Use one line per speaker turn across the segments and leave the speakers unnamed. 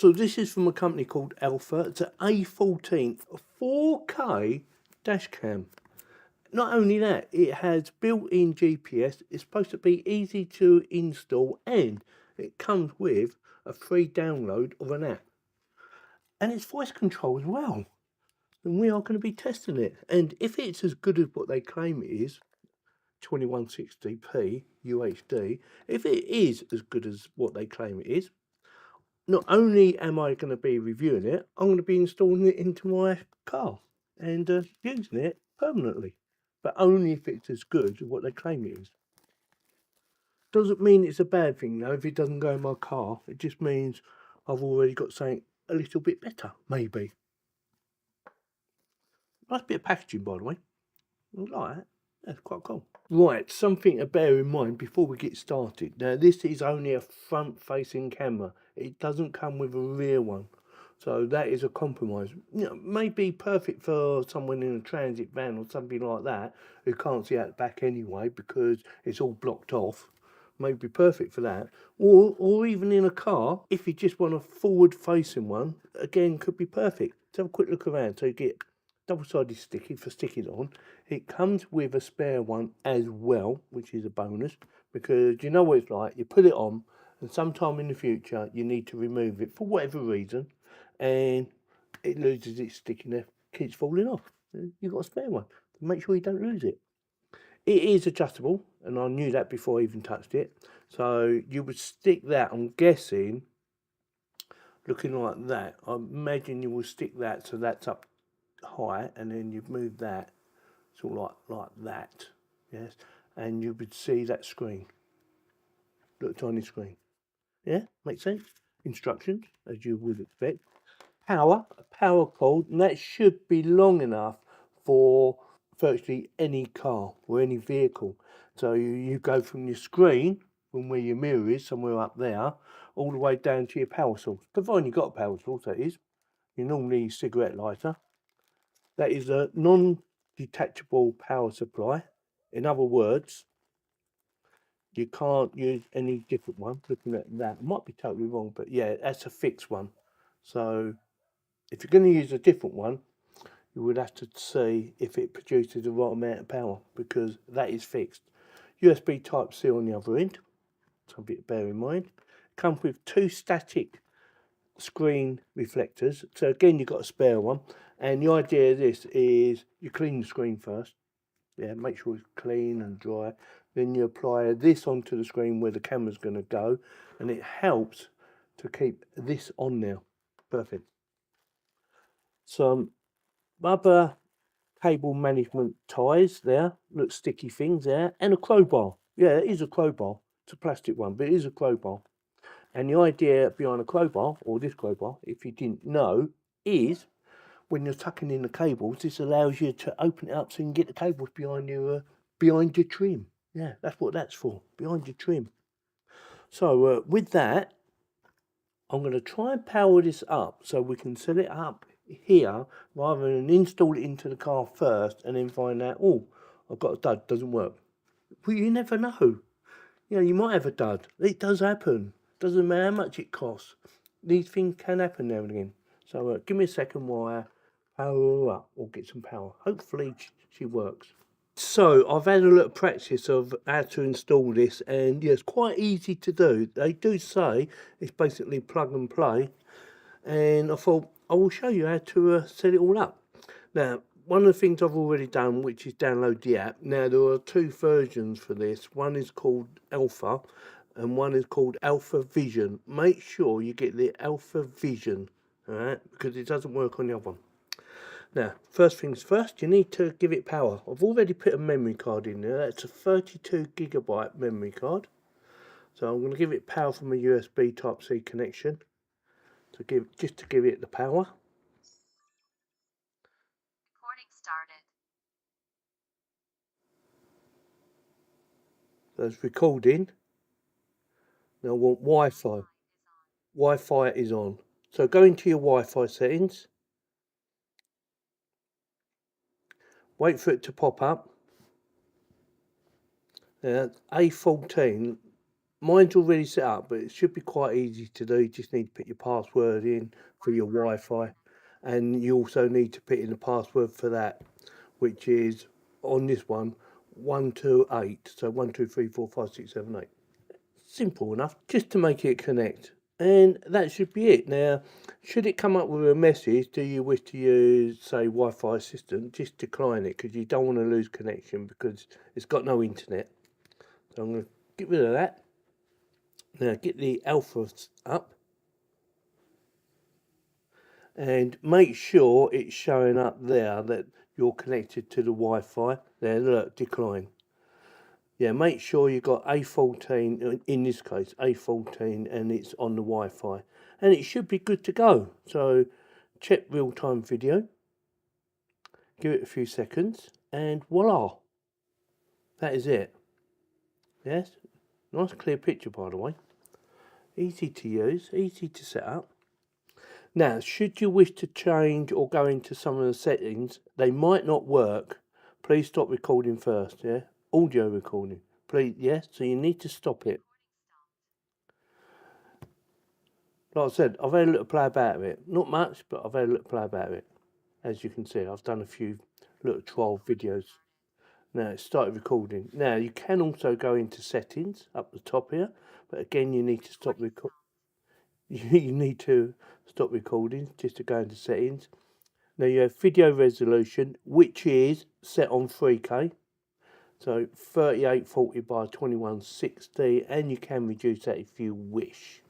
So this is from a company called Arpha. It's an A14 4K dash cam. Not only that, it has built-in GPS. It's supposed to be easy to install, and it comes with a free download of an app. And it's voice control as well. And we are going to be testing it. And if it's as good as what they claim it is, 2160p UHD, if it is as good as what they claim it is, not only am I going to be reviewing it, I'm going to be installing it into my car and using it permanently, but only if it's as good as what they claim it is. Doesn't mean it's a bad thing though if it doesn't go in my car. It just means I've already got something a little bit better, maybe. Nice bit of packaging, by the way. I like that. That's quite cool. Right, something to bear in mind before we get started. Now, this is only a front-facing camera. It doesn't come with a rear one. So that is a compromise. You know, may be perfect for someone in a transit van or something like that who can't see out the back anyway because it's all blocked off. May be perfect for that. Or even in a car, if you just want a forward-facing one, again, could be perfect. Let's have a quick look around so you get double-sided sticky for sticking on. It comes with a spare one as well, which is a bonus, because you know what it's like. You put it on, and sometime in the future you need to remove it for whatever reason, and it loses its stickiness, keeps falling off. You've got a spare one. Make sure you don't lose it. It is adjustable, and I knew that before I even touched it. So you would stick that, I'm guessing, looking like that. I imagine you will stick that so that's up high, and then you've moved that sort of like that, yes, and you would see that screen, little tiny screen. Yeah, makes sense. Instructions, as you would expect. A power cord, and that should be long enough for virtually any car or any vehicle. So you go from your screen, from where your mirror is, somewhere up there, all the way down to your power source. Providing you've got a power source, that is. You normally use a cigarette lighter. That is a non-detachable power supply. In other words, you can't use any different one. Looking at that, I might be totally wrong, but yeah, that's a fixed one. So if you're going to use a different one, you would have to see if it produces the right amount of power, because that is fixed. USB Type-C on the other end, something to bear in mind. Comes with two static screen reflectors. So again, you've got a spare one. And the idea of this is you clean the screen first. Yeah, make sure it's clean and dry. Then you apply this onto the screen where the camera's going to go, and it helps to keep this on there. Perfect. Some rubber cable management ties there, look, sticky things there, and a crowbar. Yeah, it is a crowbar. It's a plastic one, but it is a crowbar. And the idea behind a crowbar, or this crowbar, if you didn't know, is when you're tucking in the cables, this allows you to open it up so you can get the cables behind your trim. Yeah, that's what that's for, behind your trim. So with that, I'm going to try and power this up so we can set it up here rather than install it into the car first and then find out, oh, I've got a dud, doesn't work. Well, you never know. You know, you might have a dud. It does happen. Doesn't matter how much it costs. These things can happen now and again. So give me a second while I power her up or get some power. Hopefully she works. So I've had a little practice of how to install this, and yeah, it's quite easy to do. They do say it's basically plug and play, and I thought I will show you how to set it all up. Now, one of the things I've already done, which is download the app. Now, there are two versions for this. One is called Alpha and one is called Alpha Vision. Make sure you get the Alpha Vision, all right, because it doesn't work on the other one. Now, first things first, you need to give it power. I've already put a memory card in there. That's a 32GB memory card. So I'm going to give it power from a USB Type-C connection to give it the power.
Recording started.
So it's recording. Now I want Wi-Fi. Wi-Fi is on. So go into your Wi-Fi settings. Wait for it to pop up. Now A14 mine's already set up, but it should be quite easy to do. You just need to put your password in for your Wi-Fi, and you also need to put in the password for that, which is on this one 128. So 1 2 3 4 5 6 7 8. Simple enough, just to make it connect, and that should be it. Now, should it come up with a message, do you wish to use, say, Wi-Fi assistant, just decline it, because you don't want to lose connection because it's got no internet. So I'm going to get rid of that. Now get the Alpha up and make sure it's showing up there that you're connected to the Wi-Fi. There, look, decline. Yeah, make sure you've got A14, in this case, A14, and it's on the Wi-Fi. And it should be good to go. So check real-time video. Give it a few seconds, and voila. That is it. Yes, nice clear picture, by the way. Easy to use, easy to set up. Now, should you wish to change or go into some of the settings, they might not work. Please stop recording first, yeah? Audio recording. Please, yes, so you need to stop it. Like I said, I've had a little play about it. Not much, but I've had a little play about it. As you can see, I've done a few little trial videos. Now, it started recording. Now, you can also go into settings up the top here, but again, you need to stop recording. You need to stop recording just to go into settings. Now you have video resolution, which is set on 3K, so 3840 by 2160, and you can reduce that if you wish.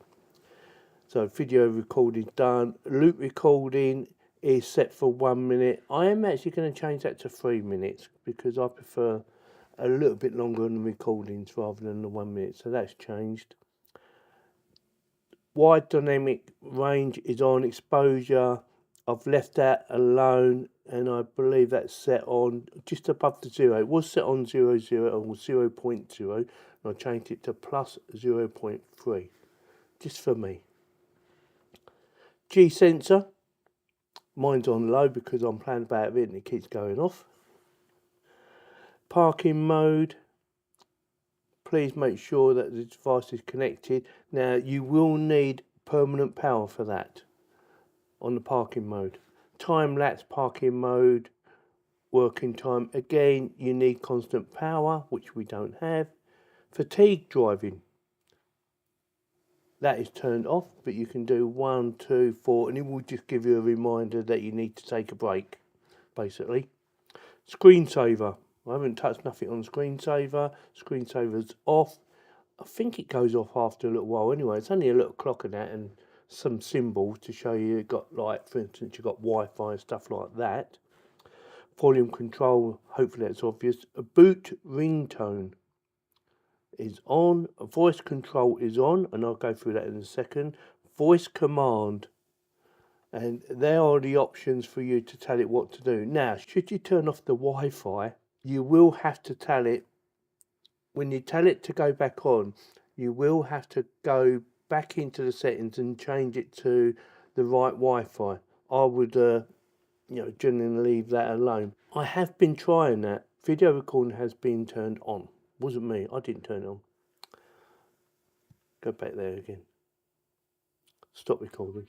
So video recording done. Loop recording is set for 1 minute. I am actually going to change that to 3 minutes because I prefer a little bit longer on the recordings rather than the 1 minute, so that's changed. Wide dynamic range is on. Exposure, I've left that alone, and I believe that's set on just above the 0. It was set on 0, 0 or 0.0, and I changed it to plus 0.3, just for me. G sensor, mine's on low because I'm playing about it and it keeps going off. Parking mode, please make sure that the device is connected. Now you will need permanent power for that on the parking mode. Time-lapse parking mode, working time, again you need constant power, which we don't have. Fatigue driving, that is turned off, but you can do 1 2 4 and it will just give you a reminder that you need to take a break, basically. Screensaver, I haven't touched nothing on screensaver. Screensaver's off. I think it goes off after a little while anyway. It's only a little clock and that, and some symbols to show you got, like, for instance, you've got Wi-Fi and stuff like that. Volume control, hopefully that's obvious. A boot ringtone is on. Voice control is on, and I'll go through that in a second. Voice command, and there are the options for you to tell it what to do. Now, should you turn off the Wi-Fi, you will have to tell it, when you tell it to go back on, you will have to go back into the settings and change it to the right Wi-Fi. I would, generally leave that alone. I have been trying that. Video recording has been turned on. Wasn't me. I didn't turn it on. Go back there again. Stop recording.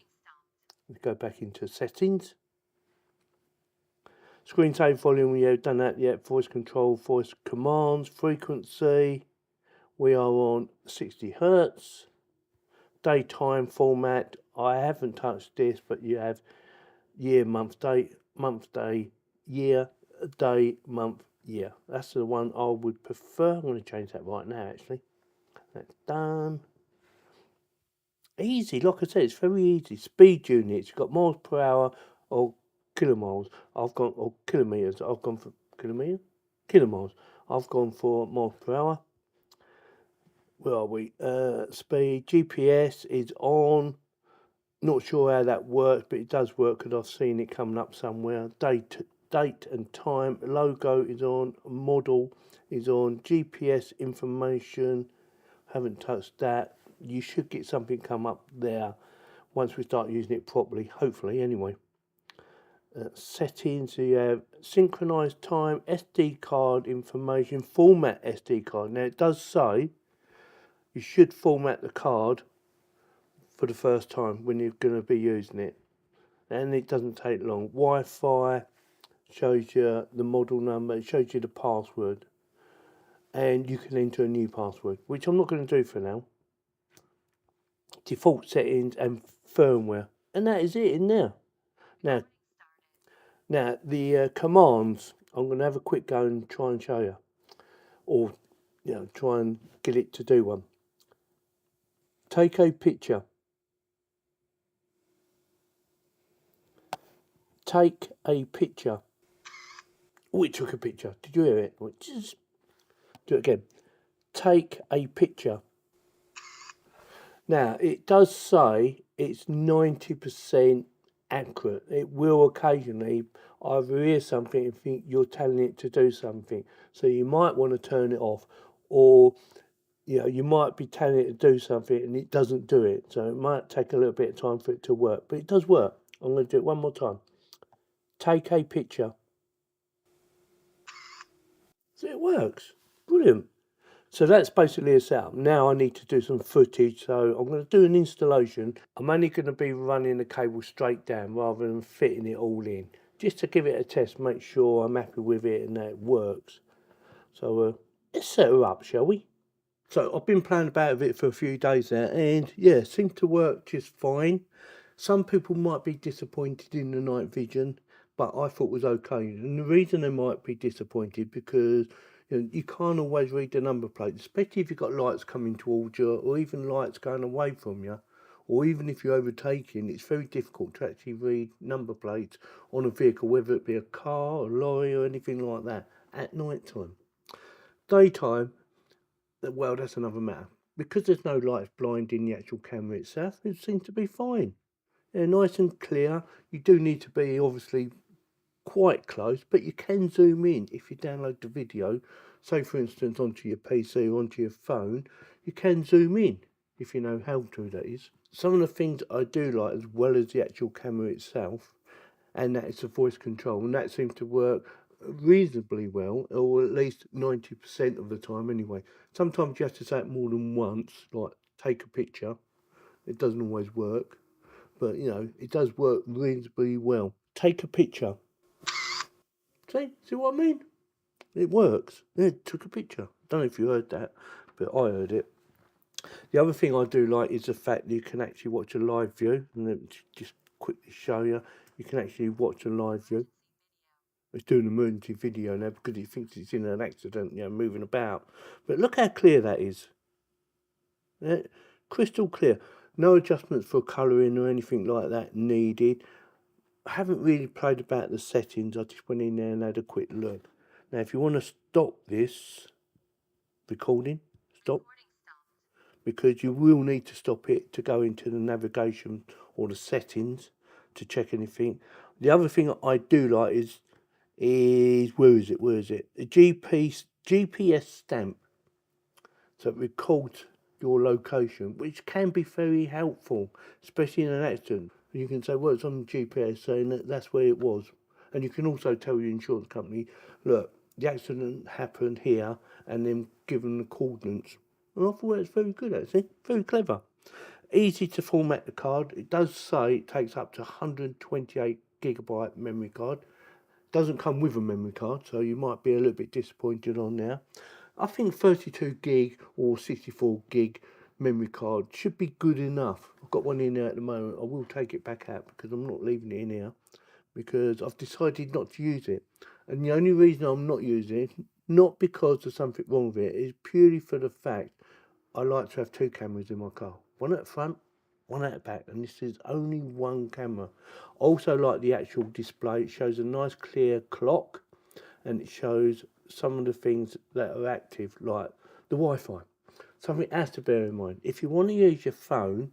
Go back into settings. Screen save volume, we have done that yet. Voice control, voice commands, frequency. We are on 60 Hertz. Daytime format, I haven't touched this, but you have year, month, day, year, day, month, year. That's the one I would prefer. I'm going to change that right now, actually. That's done. Easy, like I said, it's very easy. Speed units, you've got miles per hour or kilomiles. I've gone, or kilometers. I've gone for kilomiles. I've gone for miles per hour. Where are we? Speed, GPS is on. Not sure how that works, but it does work because I've seen it coming up somewhere. Date and time. Logo is on. Model is on. GPS information. Haven't touched that. You should get something come up there once we start using it properly, hopefully anyway. Settings, so you have synchronized time, SD card information, format SD card. Now it does say you should format the card for the first time when you're going to be using it, and it doesn't take long. Wi-Fi shows you the model number, it shows you the password, and you can enter a new password, which I'm not going to do for now. Default settings and firmware, and that is it in there. Now the commands, I'm going to have a quick go and try and show you, or try and get it to do one. Take a picture. Take a picture. Oh, it took a picture. Did you hear it? Just do it again. Take a picture. Now, it does say it's 90% accurate. It will occasionally either hear something and think you're telling it to do something. So you might want to turn it off, or you might be telling it to do something and it doesn't do it. So it might take a little bit of time for it to work, but it does work. I'm going to do it one more time. Take a picture. So it works. Brilliant. So that's basically a setup. Now I need to do some footage, so I'm going to do an installation. I'm only going to be running the cable straight down rather than fitting it all in, just to give it a test, make sure I'm happy with it and that it works. So let's set her up, shall we? So I've been playing about with it for a few days now, and yeah, it seemed to work just fine. Some people might be disappointed in the night vision, but I thought it was okay. And the reason they might be disappointed because you can't always read the number plate, especially if you've got lights coming towards you, or even lights going away from you, or even if you're overtaking. It's very difficult to actually read number plates on a vehicle, whether it be a car, a lorry, or anything like that at night time. Daytime, well, that's another matter. Because there's no lights blinding the actual camera itself, it seems to be fine. They're nice and clear. You do need to be obviously quite close, but you can zoom in if you download the video. Say for instance onto your PC or onto your phone, you can zoom in if you know how to, that is. Some of the things I do like, as well as the actual camera itself, and that is the voice control, and that seems to work reasonably well, or at least 90% of the time anyway. Sometimes you have to say it more than once, like take a picture. It doesn't always work, but it does work reasonably well. Take a picture. See what I mean? It works. Yeah, took a picture. Don't know if you heard that, but I heard it. The other thing I do like is the fact that you can actually watch a live view. And let me just quickly show you. You can actually watch a live view. It's doing an emergency video now because it thinks it's in an accident, moving about. But look how clear that is. Yeah, crystal clear. No adjustments for colouring or anything like that needed. I haven't really played about the settings. I just went in there and had a quick look. Now, if you want to stop this recording, stop, because you will need to stop it to go into the navigation or the settings to check anything. The other thing I do like is where is it? A GPS stamp. So it records your location, which can be very helpful, especially in an accident. You can say, well, it's on the GPS saying that that's where it was. And you can also tell your insurance company, look, the accident happened here, and then give them the coordinates. And I thought it's very good, actually. Very clever. Easy to format the card. It does say it takes up to 128GB memory card. Doesn't come with a memory card, so you might be a little bit disappointed on there. I think 32 gig or 64 gig memory card should be good enough. I've got one in there at the moment. I will take it back out because I'm not leaving it in here, because I've decided not to use it. And the only reason I'm not using it, not because there's something wrong with it, is purely for the fact I like to have two cameras in my car. One at the front, one at the back, and this is only one camera. I also like the actual display. It shows a nice clear clock, and it shows some of the things that are active, like the Wi-Fi. Something else to bear in mind: if you want to use your phone,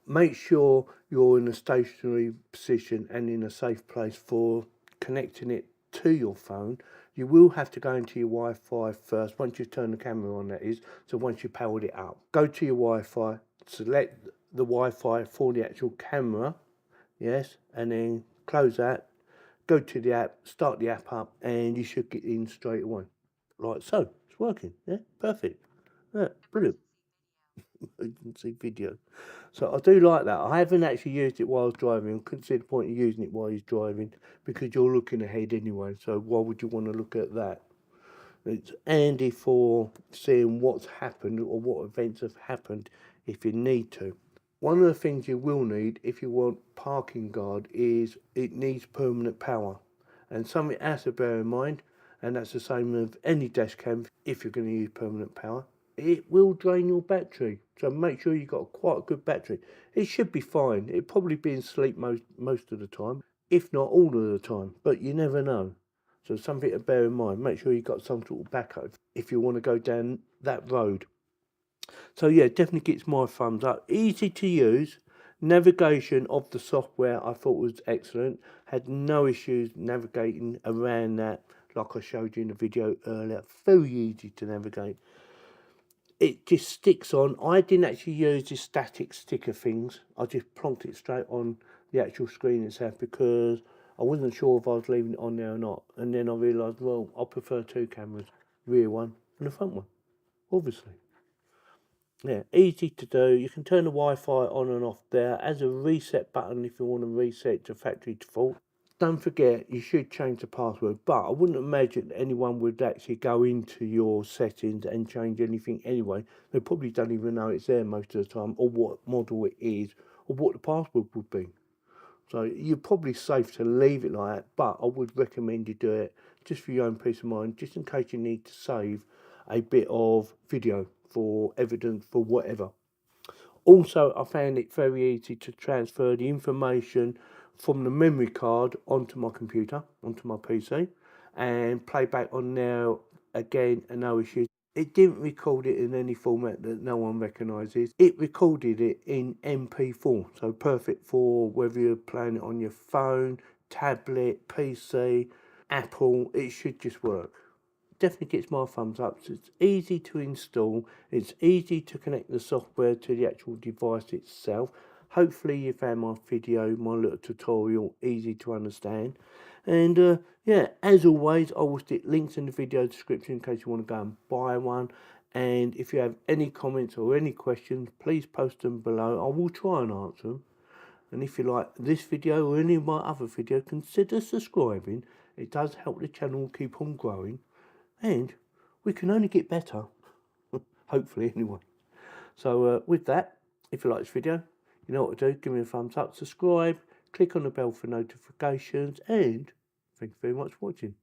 make sure you're in a stationary position and in a safe place for connecting it to your phone. You will have to go into your Wi-Fi first, once you've turned the camera on, that is. So once you've powered it up, go to your Wi-Fi, select the Wi-Fi for the actual camera, yes, and then close that, go to the app, start the app up, and you should get in straight away. Like so. It's working, yeah, perfect. Yeah, brilliant. emergency video. So I do like that. I haven't actually used it while I was driving. I couldn't see the point of using it while he's driving because you're looking ahead anyway. So why would you want to look at that? It's handy for seeing what's happened or what events have happened if you need to. One of the things you will need if you want parking guard is it needs permanent power. And something else to bear in mind, and that's the same with any dash cam if you're going to use permanent power, it will drain your battery. So make sure you've got quite a good battery. It should be fine. It'll probably be in sleep most of the time, if not all of the time, but you never know. So something to bear in mind. Make sure you've got some sort of backup if you want to go down that road. So yeah, definitely gets my thumbs up. Easy to use. Navigation of the software I thought was excellent. Had no issues navigating around that like I showed you in the video earlier. Very easy to navigate. It just sticks on. I didn't actually use the static sticker things. I just plonked it straight on the actual screen itself because I wasn't sure if I was leaving it on there or not. And then I realised, well, I prefer two cameras, rear one and the front one, obviously. Yeah, easy to do. You can turn the Wi-Fi on and off there. As a reset button if you want to reset to factory default. Don't forget, you should change the password, but I wouldn't imagine anyone would actually go into your settings and change anything anyway. They probably don't even know it's there most of the time, or what model it is, or what the password would be. So you're probably safe to leave it like that, but I would recommend you do it just for your own peace of mind, just in case you need to save a bit of video for evidence for whatever. Also, I found it very easy to transfer the information from the memory card onto my computer, onto my PC, and play back on there again, and no issues. It didn't record it in any format that no one recognises. It recorded it in MP4, so perfect for whether you're playing it on your phone, tablet, PC, Apple. It should just work. Definitely gets my thumbs up. So it's easy to install, it's easy to connect the software to the actual device itself. Hopefully you found my video, my little tutorial, easy to understand. And yeah, as always, I will stick links in the video description in case you want to go and buy one. And if you have any comments or any questions, please post them below. I will try and answer them. And if you like this video or any of my other videos, consider subscribing. It does help the channel keep on growing. And we can only get better, hopefully anyway. So with that, if you like this video, you know what to do. Give me a thumbs up, subscribe, click on the bell for notifications, and thank you very much for watching.